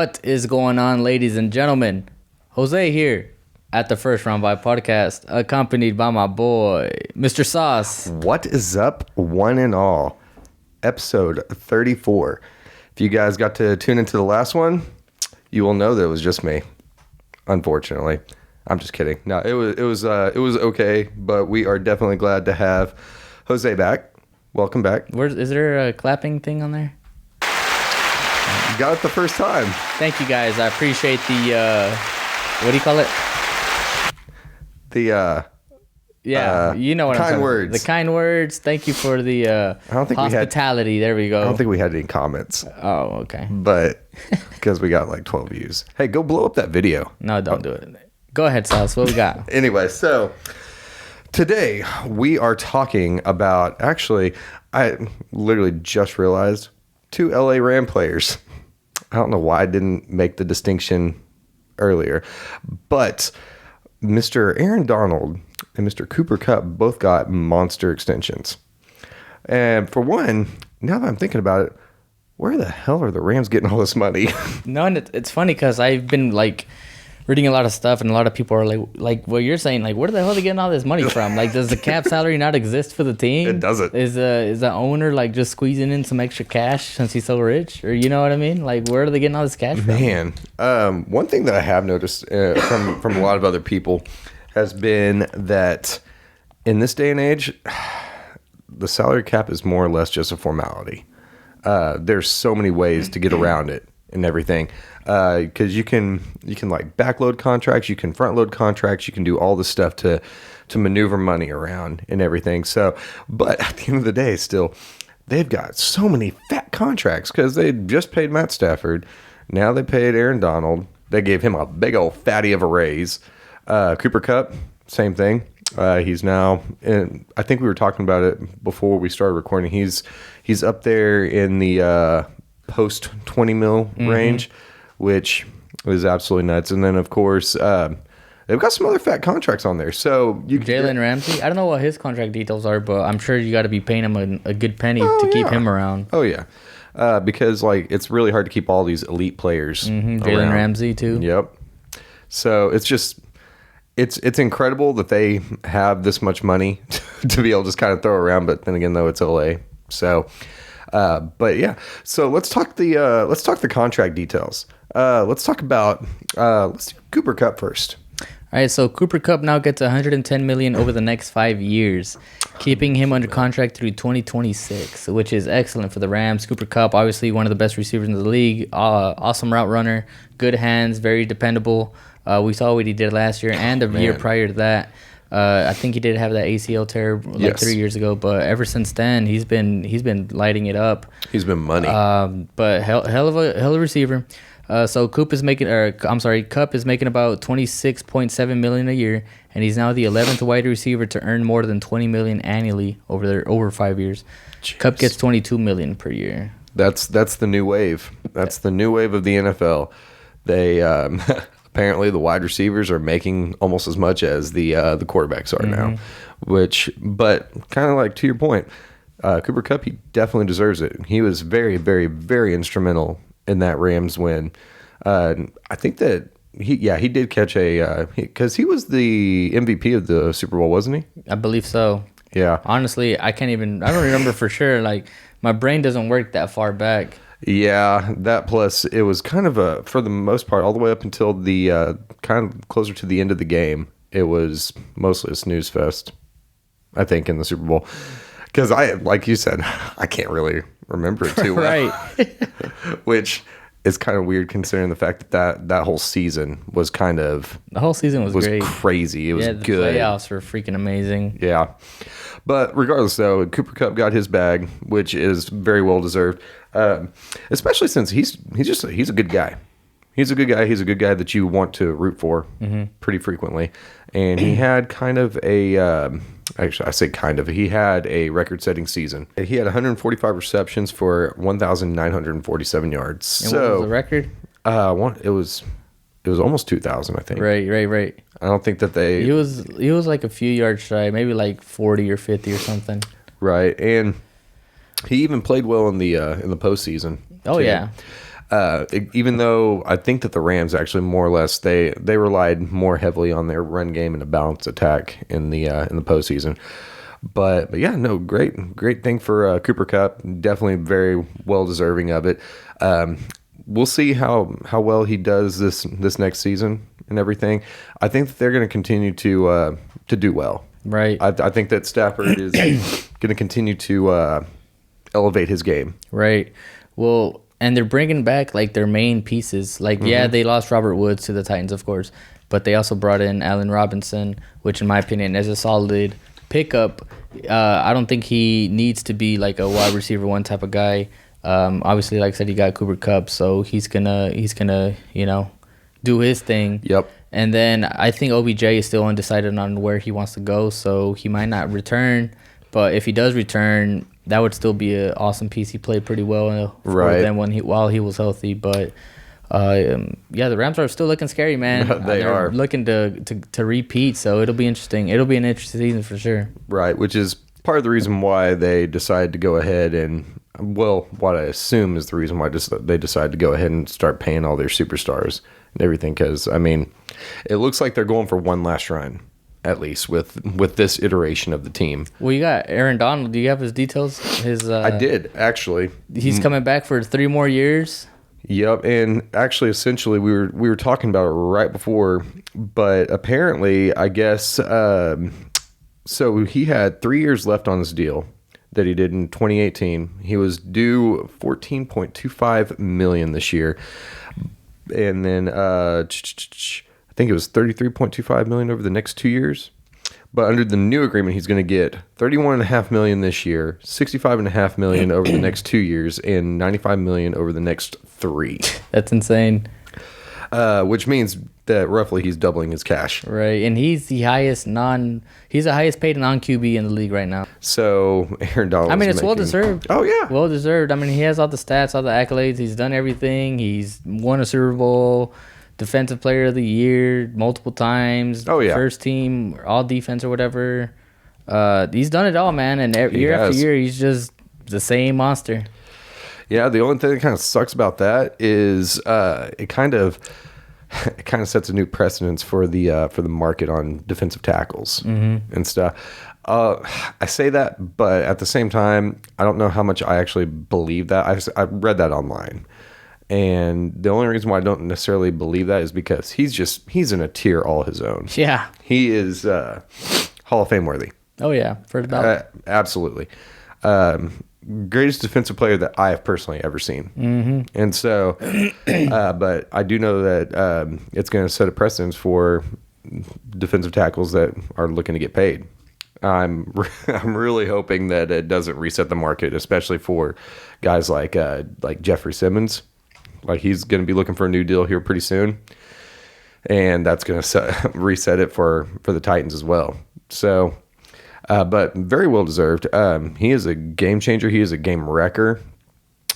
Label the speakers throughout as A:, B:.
A: What is going on, ladies and gentlemen? Jose here at the First Round Vibe podcast, accompanied by my boy, Mr. Soss.
B: What is up, one and all? Episode 34. If you guys got to tune into the last one, you will know that it was just me. Unfortunately, I'm just kidding. No, it was okay, but we are definitely glad to have Jose back. Welcome back.
A: Is there a clapping thing on there?
B: You got it the first time.
A: Thank you, guys. I appreciate the what do you call it?
B: The
A: you know what I'm
B: kind
A: saying.
B: words.
A: The kind words. Thank you for the hospitality. There we go.
B: I don't think we had any comments.
A: Oh, okay.
B: But because we got like 12 views. Hey, go blow up that video.
A: No, don't do it. Go ahead, Soss. What we got?
B: Anyway, so today we are talking about, actually, I literally just realized 2 LA Ram players. I don't know why I didn't make the distinction earlier, but Mr. Aaron Donald and Mr. Cooper Kupp both got monster extensions. And for one, now that I'm thinking about it, where the hell are the Rams getting all this money?
A: No, and it's funny because I've been like reading a lot of stuff, and a lot of people are like what you're saying, like, where the hell are they getting all this money from? Like, does the cap salary not exist for the team?
B: It doesn't.
A: Is the owner like just squeezing in some extra cash since he's so rich, or you know what I mean? Like, where are they getting all this cash from?
B: Man, one thing that I have noticed from a lot of other people has been that in this day and age, the salary cap is more or less just a formality. There's so many ways to get around it and everything. Because you can like backload contracts, you can front load contracts, you can do all this stuff to maneuver money around and everything. So, but at the end of the day, still, they've got so many fat contracts because they just paid Matt Stafford. Now they paid Aaron Donald. They gave him a big old fatty of a raise. Cooper Kupp, same thing. He's now, and I think we were talking about it before we started recording. He's up there in the post 20 mil range, which is absolutely nuts. And then, of course, they've got some other fat contracts on there. So
A: Jalen Ramsey, I don't know what his contract details are, but I'm sure you got to be paying him a good penny to keep him around.
B: Oh, yeah. Because, like, it's really hard to keep all these elite players around.
A: Jalen Ramsey, too.
B: Yep. So it's just... It's incredible that they have this much money to be able to just kind of throw around, but then again, though, it's LA. So, but yeah. So let's talk the contract details. Let's talk about let's do Cooper Kupp first.
A: All right, so Cooper Kupp now gets $110 million over the next 5 years, keeping him under contract through 2026, which is excellent for the Rams. Cooper Kupp, obviously one of the best receivers in the league, awesome route runner, good hands, very dependable. We saw what he did last year and the year prior to that. I think he did have that ACL tear 3 years ago, but ever since then he's been lighting it up.
B: He's been money.
A: But hell of a receiver. So Kupp is making about $26.7 million a year, and he's now the 11th wide receiver to earn more than $20 million annually over 5 years. Jeez. Kupp gets $22 million per year.
B: That's the new wave. That's the new wave of the NFL. They apparently the wide receivers are making almost as much as the quarterbacks are now, but kind of like to your point, Cooper Kupp, he definitely deserves it. He was very, very, very instrumental in that Rams win. I think that he did catch because he was the MVP of the Super Bowl, wasn't he?
A: I believe so.
B: Yeah.
A: Honestly, I don't remember for sure. Like, my brain doesn't work that far back.
B: Yeah, that plus it was kind of for the most part, all the way up until the kind of closer to the end of the game, it was mostly a snooze fest, I think, in the Super Bowl. Because like you said, I can't really remember it too well.
A: Right.
B: Which is kind of weird considering the fact that whole season was
A: the whole season was great.
B: Crazy. It was
A: the
B: good.
A: Playoffs were freaking amazing.
B: Yeah. But regardless, though, Cooper Kupp got his bag, which is very well deserved. Especially since he's a good guy. He's a good guy. He's a good guy that you want to root for pretty frequently. And he had kind of he had a record-setting season. He had 145 receptions for 1,947 yards.
A: And what was the record?
B: It was almost 2,000, I think.
A: Right.
B: I don't think that
A: he was like a few yards shy, maybe like 40 or 50 or something.
B: Right, and he even played well in the postseason.
A: Oh,
B: too.
A: yeah.
B: Even though I think that the Rams actually more or less they relied more heavily on their run game and a balanced attack in the postseason. But yeah, no, great thing for Cooper Kupp. Definitely very well deserving of it. We'll see how well he does this next season and everything. I think that they're going to continue to do well.
A: Right.
B: I think that Stafford is going to continue to elevate his game.
A: Right. Well, and they're bringing back like their main pieces. Like, yeah, they lost Robert Woods to the Titans, of course, but they also brought in Allen Robinson, which in my opinion is a solid pickup. I don't think he needs to be like a wide receiver one type of guy. Obviously, like I said, he got Cooper Kupp, so he's gonna do his thing.
B: Yep.
A: And then I think OBJ is still undecided on where he wants to go, so he might not return. But if he does return, that would still be an awesome piece. He played pretty well for them while he was healthy. But the Rams are still looking scary, man. They're looking to repeat, so it'll be interesting. It'll be an interesting season for sure.
B: Right, which is part of the reason why they decided to go ahead and, well, what I assume is the reason why they decided to go ahead and start paying all their superstars and everything. Because, I mean, it looks like they're going for one last run, at least, with this iteration of the team.
A: Well, you got Aaron Donald. Do you have his details?
B: I did, actually.
A: He's coming back for 3 more years.
B: Yep, and actually, essentially, we were talking about it right before, but apparently, I guess, so he had 3 years left on his deal that he did in 2018. He was due $14.25 million this year, and then I think it was $33.25 million over the next 2 years. But under the new agreement, he's going to get $31.5 million this year, $65.5 million over the next 2 years, and $95 million over the next 3.
A: That's insane.
B: Which means that roughly he's doubling his cash.
A: Right, and he's the highest paid non-QB in the league right now.
B: So Aaron Donald.
A: I mean, it's well deserved.
B: Oh yeah,
A: well deserved. I mean, he has all the stats, all the accolades. He's done everything. He's won a Super Bowl, Defensive Player of the Year multiple times.
B: Oh yeah,
A: first team, all defense or whatever. He's done it all, man. And year after year, he's just the same monster.
B: Yeah, the only thing that kind of sucks about that is it kind of sets a new precedence for the market on defensive tackles and stuff. I say that, but at the same time, I don't know how much I actually believe that. I read that online, and the only reason why I don't necessarily believe that is because he's in a tier all his own.
A: Yeah,
B: he is Hall of Fame worthy.
A: Oh yeah, for about
B: absolutely. Greatest defensive player that I have personally ever seen. And so, but I do know that it's going to set a precedence for defensive tackles that are looking to get paid. I'm really hoping that it doesn't reset the market, especially for guys like Jeffrey Simmons. Like, he's going to be looking for a new deal here pretty soon, and that's going to reset it for the Titans as well. So. But very well deserved. He is a game changer. He is a game wrecker.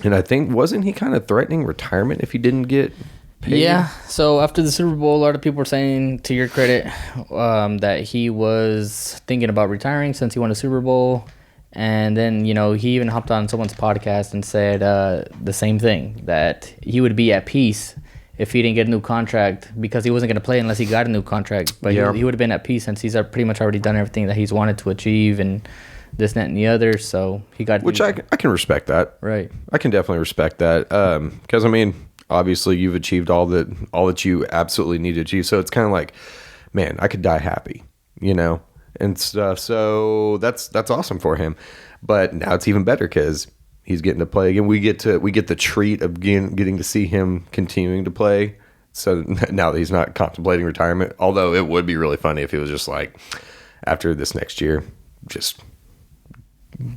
B: And I think, wasn't he kind of threatening retirement if he didn't get paid?
A: Yeah. So after the Super Bowl, a lot of people were saying, to your credit, that he was thinking about retiring since he won a Super Bowl. And then, he even hopped on someone's podcast and said the same thing, that he would be at peace if he didn't get a new contract, because he wasn't going to play unless he got a new contract. But he would have been at peace since he's pretty much already done everything that he's wanted to achieve and this, that, and the other. So he got...
B: Which I can respect that.
A: Right.
B: I can definitely respect that. Because, I mean, obviously you've achieved all that you absolutely need to achieve. So it's kind of like, man, I could die happy, and stuff. So that's awesome for him. But now it's even better because he's getting to play again. We get the treat of getting to see him continuing to play. So now that he's not contemplating retirement, although it would be really funny if he was just like, after this next year, just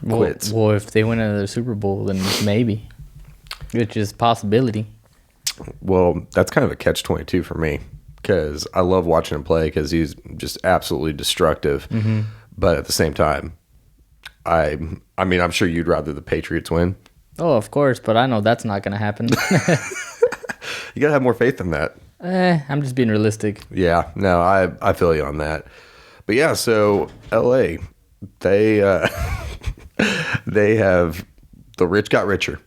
B: quits.
A: Well, if they win another Super Bowl, then maybe, which is a possibility.
B: Well, that's kind of a catch-22 for me, because I love watching him play because he's just absolutely destructive. But at the same time, I mean, I'm sure you'd rather the Patriots win. Oh,
A: of course, but I know that's not going to happen.
B: You got to have more faith in that.
A: I'm just being realistic.
B: Yeah, no, I feel you on that. But yeah, so LA, they have, the rich got richer,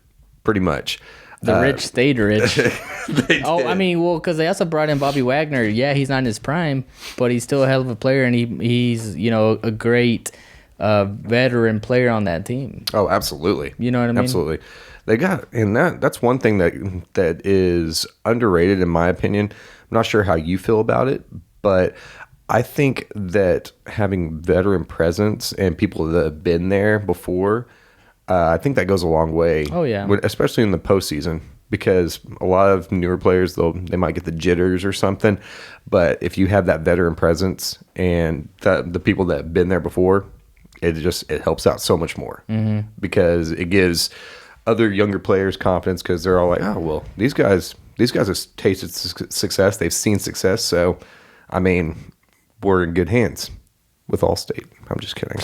B: pretty much.
A: The rich stayed rich.
B: They
A: Oh,
B: did.
A: I mean, well, because they also brought in Bobby Wagner. Yeah, he's not in his prime, but he's still a hell of a player, and he's a great veteran player on that team.
B: Oh, absolutely.
A: You know what I mean?
B: Absolutely. They got, and that's one thing that is underrated in my opinion. I'm not sure how you feel about it, but I think that having veteran presence and people that have been there before, I think that goes a long way.
A: Oh, yeah.
B: Especially in the postseason, because a lot of newer players, they might get the jitters or something. But if you have that veteran presence and the people that have been there before, it helps out so much more, because it gives other younger players confidence, because they're all like, oh, well, these guys have tasted success. They've seen success. So, I mean, we're in good hands with Allstate. I'm just kidding.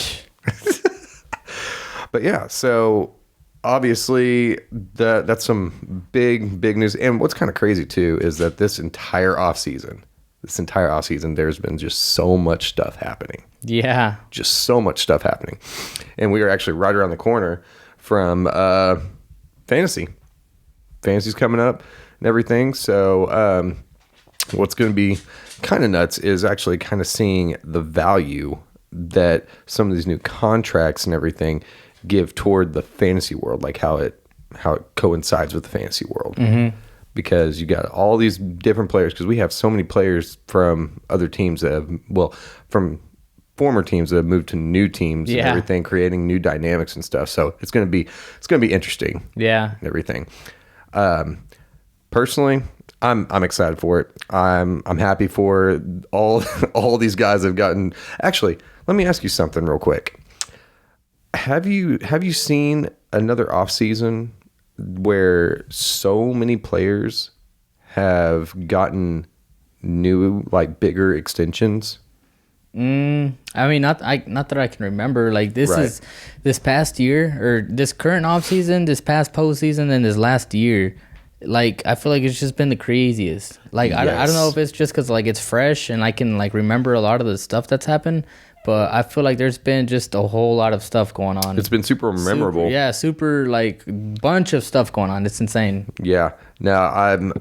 B: But yeah, so obviously that's some big news. And what's kind of crazy too is that this entire offseason, there's been just so much stuff happening.
A: Yeah.
B: Just so much stuff happening. And we are actually right around the corner from fantasy. Fantasy's coming up and everything. So what's going to be kind of nuts is actually kind of seeing the value that some of these new contracts and everything give toward the fantasy world, like how it coincides with the fantasy world. Because you got all these different players, because we have so many players from other teams that have, from former teams that have moved to new teams and everything, creating new dynamics and stuff. So it's gonna be interesting.
A: Yeah.
B: And everything. Personally, I'm excited for it. I'm happy for all these guys have gotten. Actually, let me ask you something real quick. Have you seen another offseason where so many players have gotten new, like, bigger extensions?
A: I mean, not that I can remember. Like, this past year, or this current offseason, this past postseason, and this last year. Like, I feel like it's just been the craziest. Like, I don't know if it's just because, like, it's fresh and I can, like, remember a lot of the stuff that's happened. But I feel like there's been just a whole lot of stuff going on.
B: It's been super memorable.
A: Super, like, bunch of stuff going on. It's insane.
B: Yeah. Now,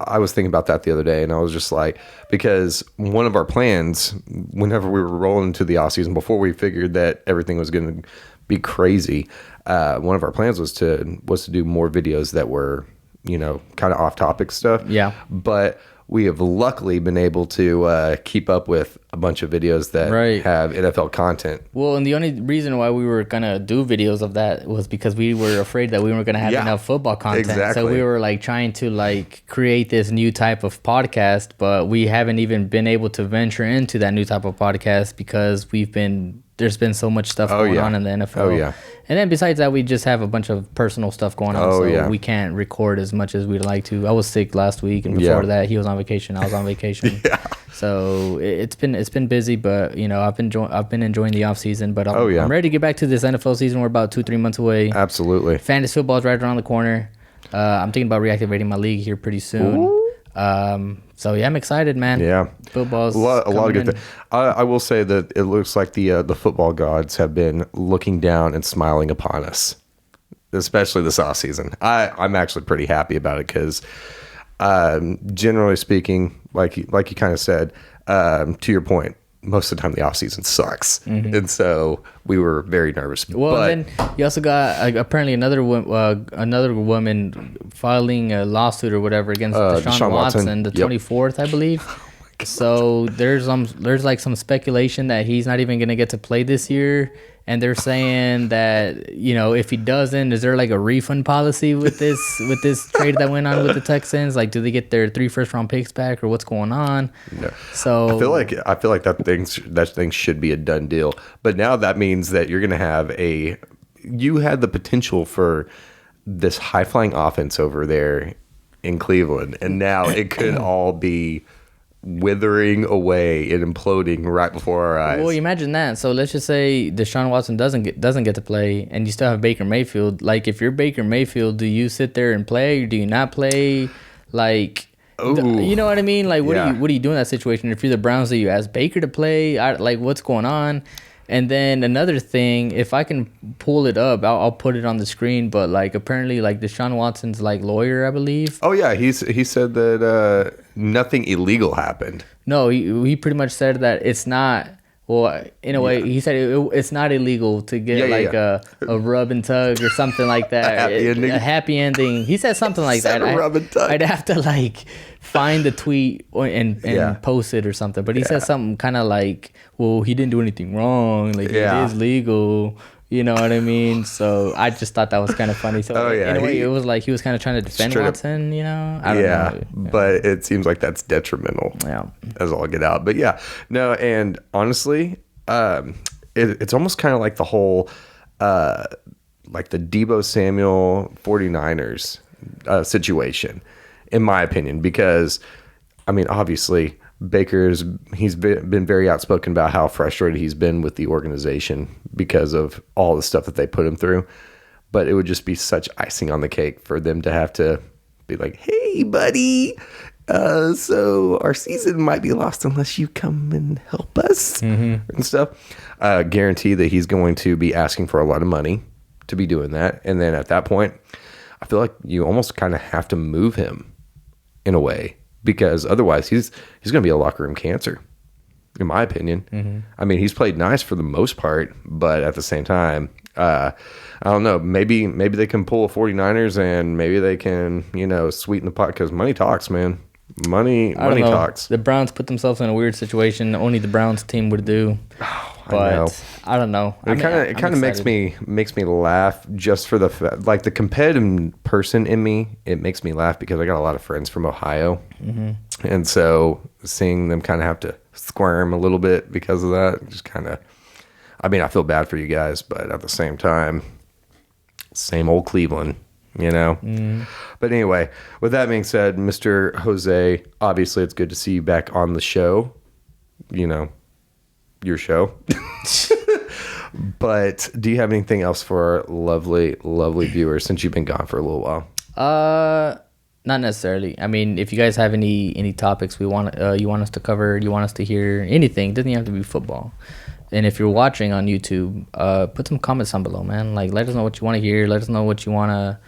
B: I was thinking about that the other day, and I was just like, because one of our plans, whenever we were rolling into the offseason, before we figured that everything was going to be crazy, one of our plans was to do more videos that were, kind of off-topic stuff.
A: Yeah.
B: But we have luckily been able to keep up with a bunch of videos that have NFL content.
A: Well, and the only reason why we were going to do videos of that was because we were afraid that we weren't going to have enough football content.
B: Exactly.
A: So we were, like, trying to, like, create this new type of podcast, but we haven't even been able to venture into that new type of podcast because there's been so much stuff going on in the NFL.
B: Oh, yeah.
A: And then besides that, we just have a bunch of personal stuff going on, so we can't record as much as we'd like to. I was sick last week, and before that, he was on vacation. I was on vacation. So it's been busy, but I've been enjoying the off season. But I'm ready to get back to this NFL season. We're about 2-3 months away.
B: Absolutely.
A: Fantasy football is right around the corner. I'm thinking about reactivating my league here pretty soon. So yeah, I'm excited, man.
B: Yeah,
A: football's
B: a lot of good things. I will say that it looks like the football gods have been looking down and smiling upon us, especially this off season. I'm actually pretty happy about it because, generally speaking, like you kind of said, to your point, most of the time the off season sucks, and so we were very nervous.
A: Well,
B: but
A: then you also got apparently another woman filing a lawsuit or whatever against Deshaun Watson, the 24th, I believe. So there's like some speculation that he's not even gonna get to play this year, and they're saying that if he doesn't, is there like a refund policy with this trade that went on with the Texans? Like, do they get their 3 first-round picks back, or what's going on? No. So
B: I feel like that thing should be a done deal. But now that means that you're gonna have you had the potential for this high-flying offense over there in Cleveland, and now it could all be withering away and imploding right before our eyes.
A: Well, imagine that. So let's just say Deshaun Watson doesn't get to play, and you still have Baker Mayfield. Like, if you're Baker Mayfield, do you sit there and play, or do you not play? Like, you know what I mean? Like, what do you do in that situation? If you're the Browns, do you ask Baker to play? Like, what's going on? And then another thing, if I can pull it up, I'll put it on the screen. But like apparently, like Deshaun Watson's like lawyer, I believe.
B: Oh yeah, he said that nothing illegal happened.
A: No, he pretty much said that it's not. Well, in a way, he said it's not illegal to get a rub and tug or something like that. A happy ending. He said something like that.
B: Rub and tug.
A: I'd have to like find the tweet and post it or something. But he said something kind of like, well, he didn't do anything wrong. Like it is legal. You know what I mean? So I just thought that was kind of funny. So in a way, it was like he was kind of trying to defend Watson, you know? I don't know.
B: But it seems like that's detrimental.
A: Yeah.
B: As all get out. But yeah, no, and honestly, it's almost kind of like the whole, like the Deebo Samuel 49ers situation, in my opinion, because, I mean, obviously, he's been very outspoken about how frustrated he's been with the organization because of all the stuff that they put him through. But it would just be such icing on the cake for them to have to be like, hey, buddy, so our season might be lost unless you come and help us and stuff. Guarantee that he's going to be asking for a lot of money to be doing that. And then at that point, I feel like you almost kind of have to move him in a way, because otherwise he's going to be a locker room cancer, in my opinion. I mean, he's played nice for the most part, but at the same time, I don't know. Maybe they can pull a 49ers and maybe they can, sweeten the pot, because money talks, man. Money talks.
A: The Browns put themselves in a weird situation only the Browns team would do. But I don't know.
B: It kind of makes me laugh, just for the competitive person in me. It makes me laugh because I got a lot of friends from Ohio, and so seeing them kind of have to squirm a little bit because of that, just kind of. I mean, I feel bad for you guys, but at the same time, same old Cleveland, But anyway, with that being said, Mr. Jose, obviously it's good to see you back on the show. Your show. But do you have anything else for our lovely, lovely viewers since you've been gone for a little while?
A: Not necessarily. I mean, if you guys have any topics you want us to cover, you want us to hear anything, it doesn't even have to be football. And if you're watching on YouTube, put some comments down below, man. Like, let us know what you want to hear. Let us know what you want to,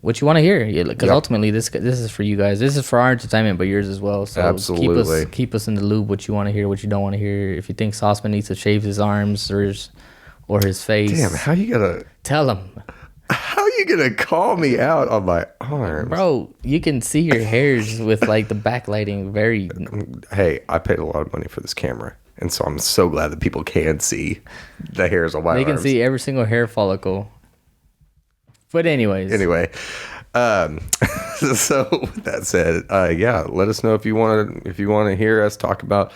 A: what you want to hear. Because ultimately, this is for you guys. This is for our entertainment, but yours as well. So
B: absolutely,
A: keep us in the loop. What you want to hear, what you don't want to hear. If you think Sauceman needs to shave his arms or his face,
B: damn, how you gonna
A: tell him?
B: How you gonna call me out on my arms,
A: bro? You can see your hairs with like the backlighting. Very.
B: Hey, I paid a lot of money for this camera. And so I'm so glad that people can see the hairs on my arms.
A: They can see every single hair follicle. But anyway.
B: So with that said, let us know if you want to hear us talk about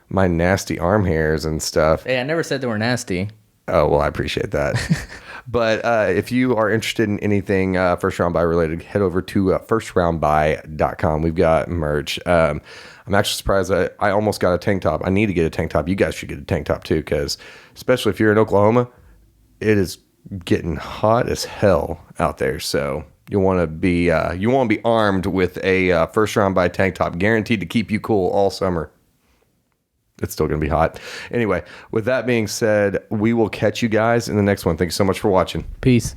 B: my nasty arm hairs and stuff.
A: Hey, I never said they were nasty.
B: Oh, well, I appreciate that. But if you are interested in anything First Round Buy related, head over to firstroundbuy.com. We've got merch. I'm actually surprised that I almost got a tank top. I need to get a tank top. You guys should get a tank top too, because especially if you're in Oklahoma, it is getting hot as hell out there. So you want to be armed with a First Round Buy tank top, guaranteed to keep you cool all summer. It's still going to be hot. Anyway, with that being said, we will catch you guys in the next one. Thank you so much for watching.
A: Peace.